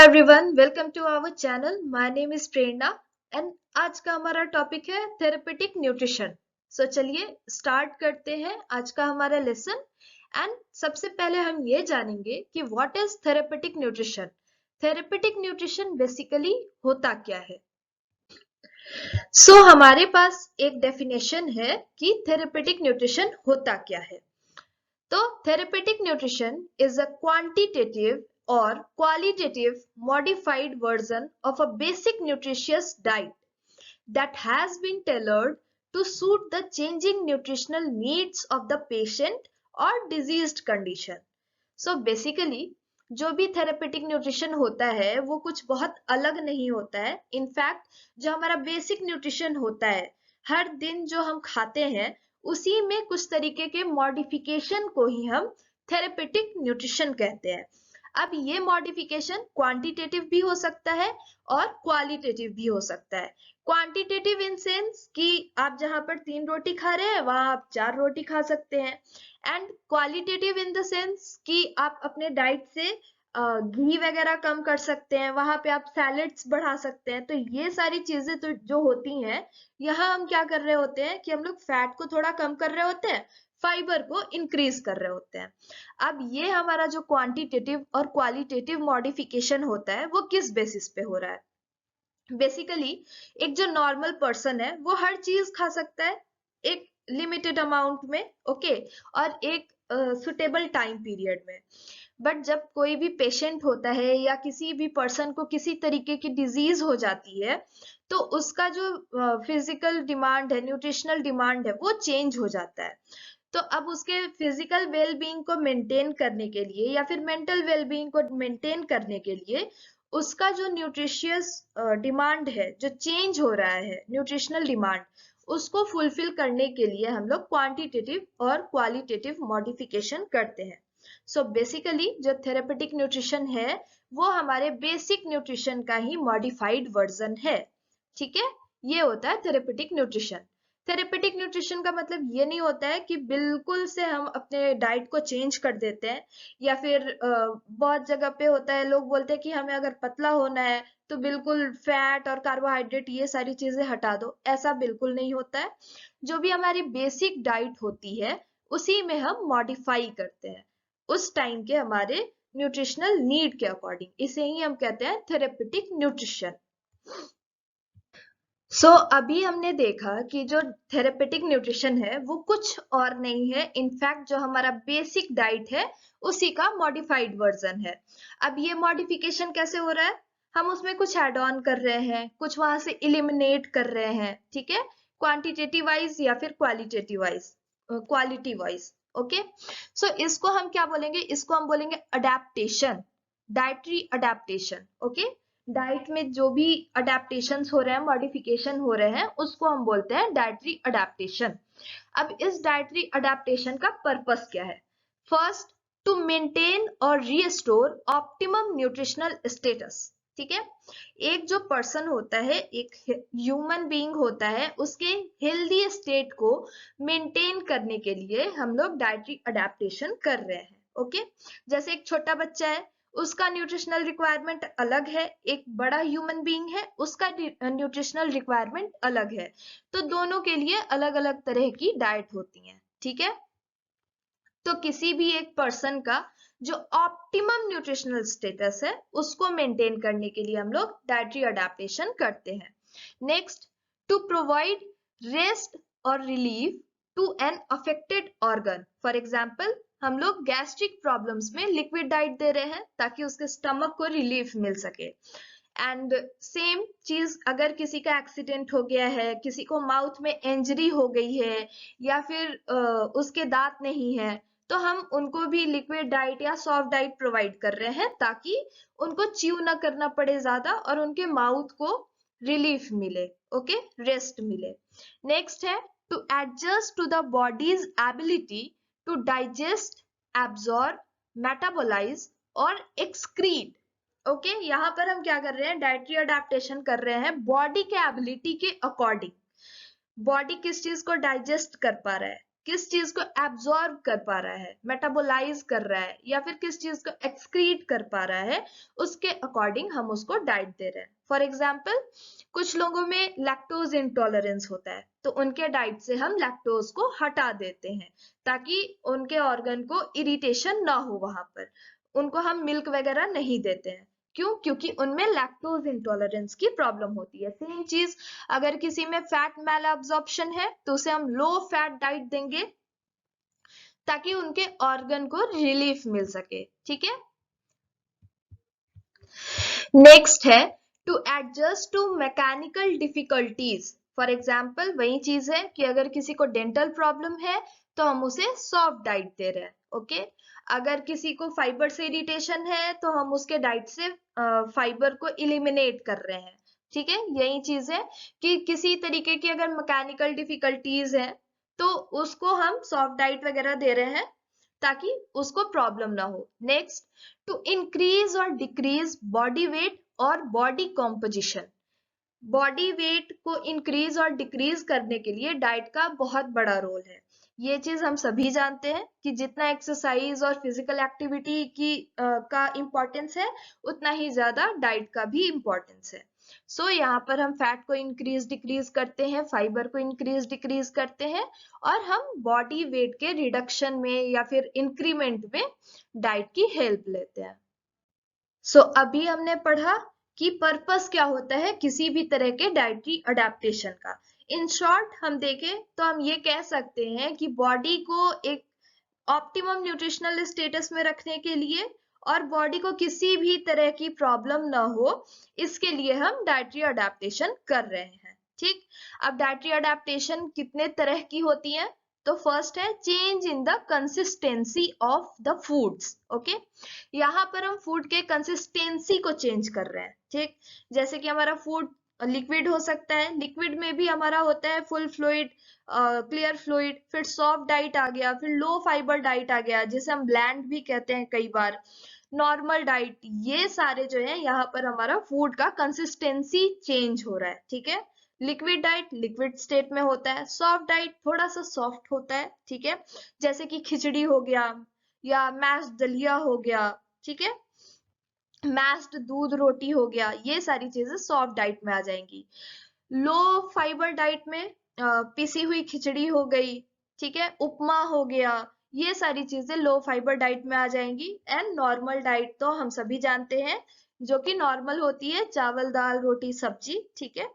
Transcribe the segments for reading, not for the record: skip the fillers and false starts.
Everyone, welcome to our channel. My name is Prerna and आज का हमारा टॉपिक है थेरेपेटिक न्यूट्रिशन। सो चलिए स्टार्ट करते हैं आज का हमारा लेसन। एंड सबसे पहले हम ये जानेंगे कि what is therapeutic nutrition. Therapeutic nutrition basically होता क्या है। हमारे पास एक डेफिनेशन है कि थेरेपेटिक न्यूट्रिशन होता क्या है। तो therapeutic nutrition is a quantitative or qualitative modified version of a basic nutritious diet that has been tailored to suit the changing nutritional needs of the patient or diseased condition. So basically जो भी therapeutic nutrition होता है वो कुछ बहुत अलग नहीं होता है। इनफैक्ट जो हमारा बेसिक न्यूट्रिशन होता है, हर दिन जो हम खाते हैं उसी में कुछ तरीके के मॉडिफिकेशन को ही हम थेरेपेटिक न्यूट्रिशन कहते हैं। अब ये मॉडिफिकेशन क्वांटिटेटिव भी हो सकता है और क्वालिटेटिव भी हो सकता है। क्वांटिटेटिव इन सेंस कि आप जहां पर 3 रोटी खा रहे हैं वहां आप 4 रोटी खा सकते हैं, and qualitative in the sense कि आप अपने डाइट से घी वगैरह कम कर सकते हैं, वहां पे आप सैलेड्स बढ़ा सकते हैं। तो ये सारी चीजें तो जो होती हैं, यहाँ हम क्या कर रहे होते हैं कि हम लोग फैट को थोड़ा कम कर रहे होते हैं, फाइबर को इंक्रीज कर रहे होते हैं। अब ये हमारा जो क्वांटिटेटिव और क्वालिटेटिव मॉडिफिकेशन होता है वो किस बेसिस पे हो रहा है। बेसिकली एक जो नॉर्मल पर्सन है वो हर चीज खा सकता है एक लिमिटेड अमाउंट में, ओके, और एक सुटेबल टाइम पीरियड में। बट जब कोई भी पेशेंट होता है या किसी भी पर्सन को किसी तरीके की डिजीज हो जाती है तो उसका जो फिजिकल डिमांड है, न्यूट्रिशनल डिमांड है, वो चेंज हो जाता है। तो अब उसके फिजिकल वेलबींग को मेंटेन करने के लिए या फिर मेंटल वेलबींग को मेंटेन करने के लिए उसका जो न्यूट्रिशियस डिमांड है, जो चेंज हो रहा है न्यूट्रिशनल डिमांड, उसको फुलफिल करने के लिए हम लोग क्वांटिटेटिव और क्वालिटेटिव मॉडिफिकेशन करते हैं। सो बेसिकली जो थेरेपेटिक न्यूट्रिशन है वो हमारे बेसिक न्यूट्रिशन का ही मॉडिफाइड वर्जन है। ठीक है, ये होता है थेरेपेटिक न्यूट्रिशन। थेरेपेटिक न्यूट्रिशन का मतलब ये नहीं होता है कि बिल्कुल से हम अपने डाइट को चेंज कर देते हैं, या फिर बहुत जगह पे होता है लोग बोलते हैं कि हमें अगर पतला होना है तो बिल्कुल फैट और कार्बोहाइड्रेट ये सारी चीजें हटा दो। ऐसा बिल्कुल नहीं होता है। जो भी हमारी बेसिक डाइट होती है उसी में हम मॉडिफाई करते हैं उस टाइम के हमारे न्यूट्रिशनल नीड के अकॉर्डिंग। इसे ही हम कहते हैं थेरेपेटिक न्यूट्रिशन। अभी हमने देखा कि जो थेरेपेटिक न्यूट्रिशन है वो कुछ और नहीं है, इनफैक्ट जो हमारा बेसिक डाइट है उसी का मॉडिफाइड वर्जन है। अब ये मॉडिफिकेशन कैसे हो रहा है, हम उसमें कुछ ऐड ऑन कर रहे हैं, कुछ वहां से इलिमिनेट कर रहे हैं, ठीक है, क्वांटिटेटिव वाइज या फिर qualitative wise, quality wise. Okay, इसको हम क्या बोलेंगे, इसको हम बोलेंगे adaptation, dietary adaptation. Okay, diet में जो भी अडेप्टेशंस हो रहे हैं, मॉडिफिकेशन हो रहे हैं, उसको हम बोलते हैं डाइटरी अडेप्टेशन। अब इस डाइटरी अडेप्टेशन का पर्पस क्या है। फर्स्ट, टू मेंटेन और रीस्टोर ऑप्टिमम न्यूट्रिशनल स्टेटस। ठीक है, एक जो पर्सन होता है, एक ह्यूमन बीइंग होता है, उसके हेल्दी स्टेट को मेंटेन करने के लिए हम लोग डाइटरी अडेप्टेशन कर रहे हैं। ओके, जैसे एक छोटा बच्चा है, उसका न्यूट्रिशनल रिक्वायरमेंट अलग है, एक बड़ा ह्यूमन बीइंग है उसका न्यूट्रिशनल रिक्वायरमेंट अलग है। तो दोनों के लिए अलग अलग तरह की डाइट होती है। ठीक है, तो किसी भी एक पर्सन का जो ऑप्टिमम न्यूट्रिशनल स्टेटस है उसको मेंटेन करने के लिए हम लोग डाइटरी अडेप्टेशन करते हैं। नेक्स्ट, टू प्रोवाइड रेस्ट और relief to an affected organ. For example हम लोग गैस्ट्रिक प्रॉब्लम्स में लिक्विड डाइट दे रहे हैं ताकि उसके स्टमक को रिलीफ मिल सके। एंड सेम चीज अगर किसी का एक्सीडेंट हो गया है, किसी को माउथ में इंजरी हो गई है, या फिर उसके दांत नहीं है, तो हम उनको भी लिक्विड डाइट या सॉफ्ट डाइट प्रोवाइड कर रहे हैं ताकि उनको च्यू ना करना पड़े ज्यादा और उनके माउथ को रिलीफ मिले, ओके, रेस्ट मिले। नेक्स्ट है to adjust to the body's ability to digest, absorb, metabolise और एक्सक्रीट। ओके, यहाँ पर हम क्या कर रहे हैं, डाइटरी अडेप्टेशन कर रहे हैं बॉडी के एबिलिटी के अकॉर्डिंग। बॉडी किस चीज को डाइजेस्ट कर पा रहा है, किस चीज को एब्जॉर्ब कर पा रहा है, मेटाबोलाइज कर रहा है, या फिर किस चीज को एक्सक्रीट कर पा रहा है, उसके अकॉर्डिंग हम उसको डाइट दे रहे हैं। फॉर एग्जाम्पल, कुछ लोगों में लैक्टोज इंटॉलरेंस होता है, तो उनके डाइट से हम लैक्टोज को हटा देते हैं ताकि उनके ऑर्गन को इरिटेशन ना हो, वहां पर उनको हम मिल्क वगैरह नहीं देते हैं। क्यों? क्योंकि उनमें लैक्टोज इंटॉलरेंस की प्रॉब्लम होती है। सेम चीज अगर किसी में फैट मैल एब्जॉर्प्शन है तो उसे हम लो फैट डाइट देंगे ताकि उनके ऑर्गन को रिलीफ मिल सके। ठीक है, नेक्स्ट है to adjust to mechanical difficulties. For example, वही चीज है कि अगर किसी को डेंटल प्रॉब्लम है तो हम उसे सॉफ्ट डाइट दे रहे हैं। ओके, अगर किसी को फाइबर से इरिटेशन है तो हम उसके डाइट से फाइबर को इलिमिनेट कर रहे हैं। ठीक है, यही चीज है कि किसी तरीके की अगर मैकेनिकल डिफिकल्टीज है तो उसको हम सॉफ्ट डाइट वगैरह दे रहे हैं ताकि उसको प्रॉब्लम ना हो। नेक्स्ट, टू इंक्रीज और डिक्रीज बॉडी वेट और बॉडी कॉम्पोजिशन। बॉडी वेट को इंक्रीज और डिक्रीज करने के लिए डाइट का बहुत बड़ा रोल है। ये चीज हम सभी जानते हैं कि जितना एक्सरसाइज और फिजिकल एक्टिविटी की का इम्पोर्टेंस है, उतना ही ज्यादा डाइट का भी इम्पोर्टेंस है। सो यहाँ पर हम फैट को इंक्रीज डिक्रीज करते हैं, फाइबर को इंक्रीज डिक्रीज करते हैं, और हम बॉडी वेट के रिडक्शन में या फिर इंक्रीमेंट में डाइट की हेल्प लेते हैं। सो अभी हमने पढ़ा कि पर्पस क्या होता है किसी भी तरह के डाइटरी अडेप्टेशन का। इन शॉर्ट हम देखें तो हम ये कह सकते हैं कि बॉडी को एक ऑप्टिमम न्यूट्रिशनल स्टेटस में रखने के लिए और बॉडी को किसी भी तरह की प्रॉब्लम ना हो, इसके लिए हम डाइटरी अडेप्टेशन कर रहे हैं। ठीक, अब डाइटरी अडेप्टेशन कितने तरह की होती है? तो फर्स्ट है change in the consistency of the foods. Okay, यहाँ पर हम फूड के कंसिस्टेंसी को चेंज कर रहे हैं। ठीक, जैसे कि हमारा फूड लिक्विड हो सकता है, लिक्विड में भी हमारा होता है फुल फ्लूइड, क्लियर फ्लूइड, फिर सॉफ्ट डाइट आ गया, फिर लो फाइबर डाइट आ गया जिसे हम ब्लैंड भी कहते हैं कई बार, नॉर्मल डाइट। ये सारे जो है यहाँ पर हमारा फूड का कंसिस्टेंसी चेंज हो रहा है। ठीक है, लिक्विड डाइट लिक्विड स्टेट में होता है, सॉफ्ट डाइट थोड़ा सा सॉफ्ट होता है। ठीक है, जैसे कि खिचड़ी हो गया या मैश दलिया हो गया। ठीक है, मैश्ड दूध रोटी हो गया, ये सारी चीजें सॉफ्ट डाइट में आ जाएंगी। लो फाइबर डाइट में पिसी हुई खिचड़ी हो गई, ठीक है, उपमा हो गया, ये सारी चीजें लो फाइबर डाइट में आ जाएंगी। एंड नॉर्मल डाइट तो हम सभी जानते हैं जो कि नॉर्मल होती है, चावल दाल रोटी सब्जी। ठीक है,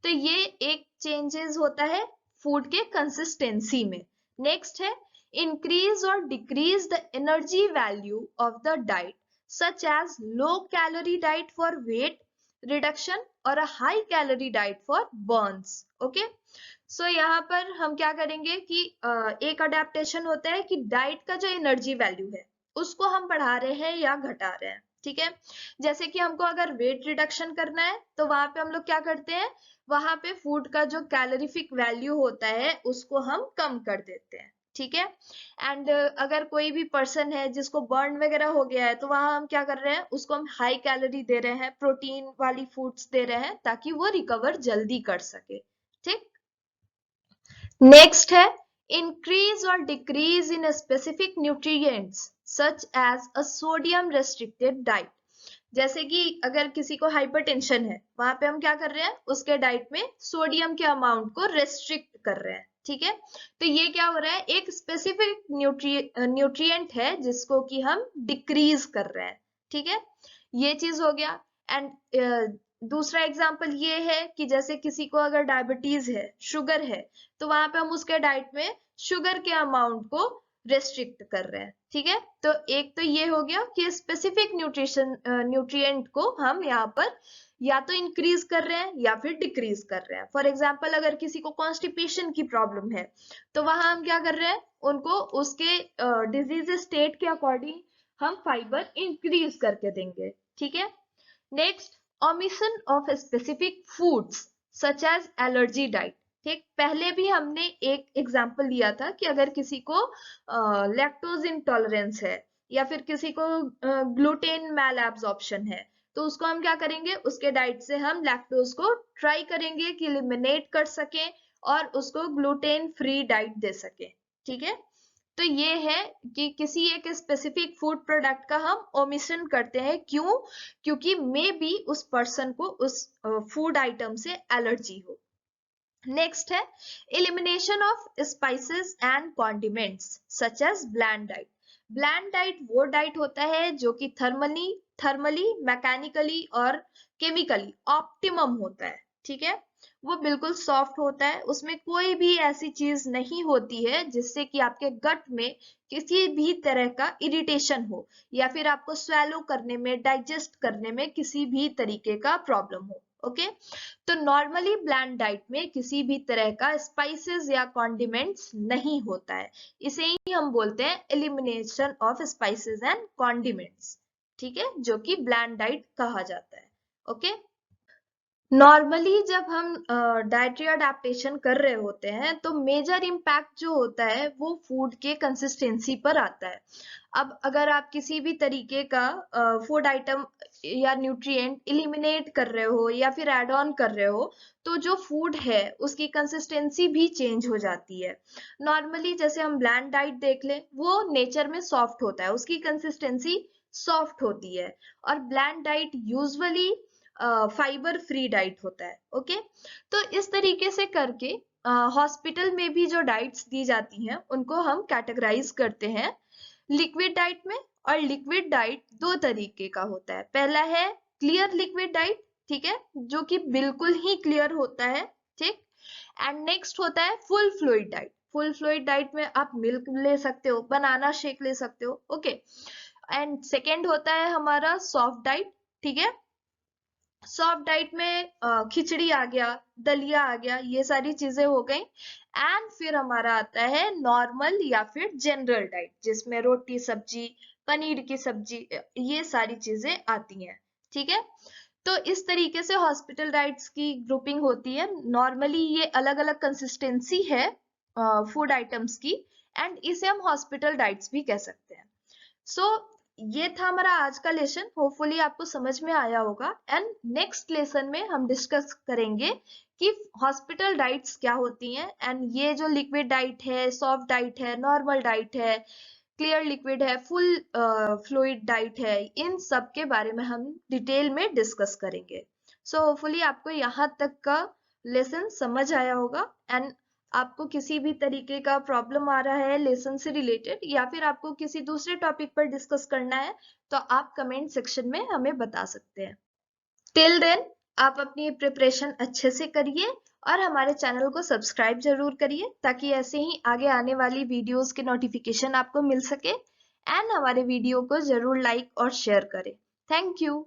तो ये एक चेंजेस होता है फूड के कंसिस्टेंसी में। नेक्स्ट है इंक्रीज और decrease the energy value of the diet, such as low calorie diet for weight reduction और a high calorie diet for burns. Okay, so यहाँ पर हम क्या करेंगे कि एक अडेप्टेशन होता है कि डाइट का जो एनर्जी वैल्यू है उसको हम बढ़ा रहे हैं या घटा रहे हैं। ठीक है, जैसे कि हमको अगर वेट रिडक्शन करना है तो वहां पे हम लोग क्या करते हैं, वहां पे फूड का जो कैलोरीफिक वैल्यू होता है उसको हम कम कर देते हैं। ठीक है, एंड अगर कोई भी पर्सन है जिसको बर्न वगैरह हो गया है तो वहां हम क्या कर रहे हैं, उसको हम हाई कैलोरी दे रहे हैं, प्रोटीन वाली फूड्स दे रहे हैं ताकि वो रिकवर जल्दी कर सके। ठीक, नेक्स्ट है इंक्रीज और decrease in specific nutrients such as a sodium restricted diet. जैसे कि अगर किसी को हाइपरटेंशन है, वहां पे हम क्या कर रहे हैं, उसके डाइट में सोडियम के अमाउंट को रेस्ट्रिक्ट कर रहे हैं। ठीक है, तो ये क्या हो रहा है, एक स्पेसिफिक न्यूट्रिएंट है जिसको कि हम डिक्रीज कर रहे हैं। ठीक है, ये चीज हो गया। एंड दूसरा एग्जांपल ये है कि जैसे किसी को अगर डायबिटीज है, शुगर है, तो वहां पे हम उसके डाइट में शुगर के अमाउंट को रेस्ट्रिक्ट कर रहे हैं। ठीक है, तो एक तो ये हो गया कि स्पेसिफिक न्यूट्रिएंट को हम यहाँ पर या तो इंक्रीज कर रहे हैं या फिर डिक्रीज कर रहे हैं। फॉर एग्जांपल, अगर किसी को कॉन्स्टिपेशन की प्रॉब्लम है तो वहां हम क्या कर रहे हैं, उनको उसके डिजीज स्टेट के अकॉर्डिंग हम फाइबर इंक्रीज करके देंगे। ठीक है, next omission of specific foods such as allergy diet. ठीक, पहले भी हमने एक एग्जांपल लिया था कि अगर किसी को लैक्टोज इंटॉलरेंस है या फिर किसी को ग्लूटेन मैल एब्जॉर्प्शन है, तो उसको हम क्या करेंगे, उसके डाइट से हम लैक्टोज को ट्राई करेंगे कि एलिमिनेट कर सके और उसको ग्लूटेन फ्री डाइट दे सके। ठीक है। तो ये है कि किसी एक स्पेसिफिक फूड प्रोडक्ट का हम ओमिशन करते हैं, क्यों? क्योंकि मे बी उस पर्सन को उस फूड आइटम से एलर्जी हो। नेक्स्ट है elimination of spices and condiments such as bland diet. Bland diet वो डाइट होता है जो कि थर्मली मैकेनिकली और केमिकली ऑप्टिमम होता है, ठीक है। वो बिल्कुल सॉफ्ट होता है, उसमें कोई भी ऐसी चीज नहीं होती है जिससे कि आपके गट में किसी भी तरह का इरिटेशन हो या फिर आपको स्वेलो करने में, डाइजेस्ट करने में किसी भी तरीके का प्रॉब्लम हो। ओके, तो नॉर्मली ब्लैंड डाइट में किसी भी तरह का स्पाइसेस या कॉन्डिमेंट्स नहीं होता है, इसे ही हम बोलते हैं elimination of spices and condiments, ठीक है, जो कि ब्लैंड डाइट कहा जाता है। ओके, नॉर्मली जब हम डाइटरी अडेप्टेशन कर रहे होते हैं तो मेजर इम्पैक्ट जो होता है वो फूड के कंसिस्टेंसी पर आता है। अब अगर आप किसी भी तरीके का फूड आइटम या न्यूट्रिएंट इलिमिनेट कर रहे हो या फिर ऐड ऑन कर रहे हो तो जो फूड है उसकी कंसिस्टेंसी भी चेंज हो जाती है। नॉर्मली जैसे हम ब्लैंड डाइट देख लें, वो नेचर में सॉफ्ट होता है, उसकी कंसिस्टेंसी सॉफ्ट होती है, और bland diet usually fibre free diet होता है। ओके, तो इस तरीके से करके हॉस्पिटल में भी जो डाइट्स दी जाती हैं उनको हम कैटेगराइज करते हैं लिक्विड डाइट में। और लिक्विड डाइट दो तरीके का होता है, पहला है क्लियर लिक्विड डाइट, ठीक है, जो कि बिल्कुल ही क्लियर होता है, ठीक। एंड नेक्स्ट होता है full fluid diet. Full fluid diet में आप मिल्क ले सकते हो, बनाना शेक ले सकते हो। ओके, एंड सेकेंड होता है हमारा सॉफ्ट डाइट, ठीक है। सॉफ्ट डाइट में खिचड़ी आ गया, दलिया आ गया, ये सारी चीजें हो गई। एंड फिर हमारा आता है नॉर्मल या फिर जनरल डाइट, जिसमें रोटी सब्जी, पनीर की सब्जी, ये सारी चीजें आती हैं, ठीक है। तो इस तरीके से हॉस्पिटल डाइट्स की ग्रुपिंग होती है। नॉर्मली ये अलग अलग कंसिस्टेंसी है फूड आइटम्स की, एंड इसे हम हॉस्पिटल डाइट्स भी कह सकते हैं। सो ये था हमारा आज का लेसन, होपफुली आपको समझ में आया होगा। एंड नेक्स्ट लेसन में हम डिस्कस करेंगे कि हॉस्पिटल डाइट्स क्या होती हैं, एंड ये जो लिक्विड डाइट है, सॉफ्ट डाइट है, नॉर्मल डाइट है, क्लियर लिक्विड है, फुल फ्लूइड डाइट है, इन सब के बारे में हम डिटेल में डिस्कस करेंगे। सो होपफुली आपको यहाँ तक का लेसन समझ आया होगा। एंड आपको किसी भी तरीके का प्रॉब्लम आ रहा है लेसन से रिलेटेड, या फिर आपको किसी दूसरे टॉपिक पर डिस्कस करना है, तो आप कमेंट सेक्शन में हमें बता सकते हैं। टिल देन आप अपनी प्रिपरेशन अच्छे से करिए और हमारे चैनल को सब्सक्राइब जरूर करिए, ताकि ऐसे ही आगे आने वाली वीडियोस के नोटिफिकेशन आपको मिल सके। एंड हमारे वीडियो को जरूर लाइक और शेयर करें। Thank you.